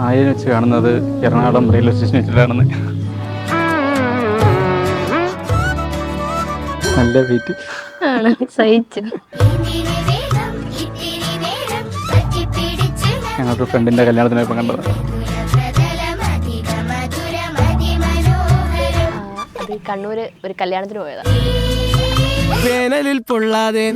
ആദ്യം വെച്ച് കാണുന്നത് എറണാകുളം റെയിൽവേ സ്റ്റേഷൻ വെച്ചിട്ടാണെന്ന്. നല്ല വെയിറ്റ് ആണ്, സഹിച്ചു. ഞങ്ങളുടെ ഫ്രണ്ടിൻ്റെ കല്യാണത്തിന് ഇപ്പം കണ്ടത്. അത് കണ്ണൂര് ഒരു കല്യാണത്തിന് പോയതാ. വേനലിൽ പൊള്ളാതെ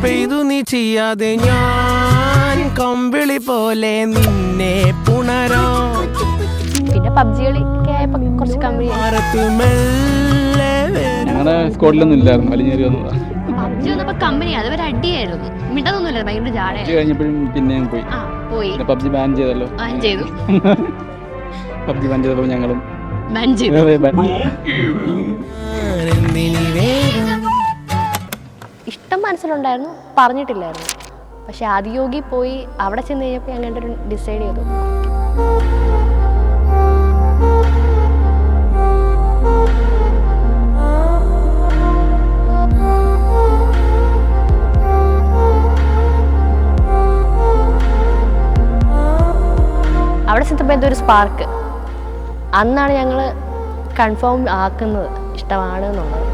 പെയ്തു നീ ചെയ്യാതെ ഞാൻ കമ്പിളി പോലെ നിന്നെ പുണരോ. പിന്നെ പബ്ജി കളി ഒക്കെ ആയപ്പോ കുറച്ച് കമ്പനി. ഞങ്ങളുടെ സ്കോഡിലൊന്നും ഇല്ലായിരുന്നു, വലിഞ്ഞേറി വന്നതാ. പബ്ജി വന്നപ്പോ കമ്പനി അതുവരെ അടിയായിരുന്നു, മിണ്ടതൊന്നുമില്ല, ഭയങ്കര ജാടയായിരുന്നു. കഴിഞ്ഞപ്പോഴും പിന്നെയും പോയി. പബ്ജി ബാൻ ചെയ്തല്ലോ. ബാൻ ചെയ്തു. പബ്ജി ബാൻ ചെയ്തപ്പോൾ ഞങ്ങളും ബാൻ ചെയ്തു. ഇഷ്ടം മനസ്സിലുണ്ടായിരുന്നു, പറഞ്ഞിട്ടില്ലായിരുന്നു. പക്ഷെ ആദിയോഗി പോയി അവിടെ ചെന്ന് കഴിഞ്ഞപ്പോൾ ഞാൻ കണ്ടൊരു ഡിസൈഡ് ചെയ്തു. അവിടെ ചെന്നപ്പോൾ എന്തൊരു സ്പാർക്ക്. അന്നാണ് ഞങ്ങൾ കൺഫേം ആക്കുന്നത് ഇഷ്ടമാണ് എന്നുള്ളത്.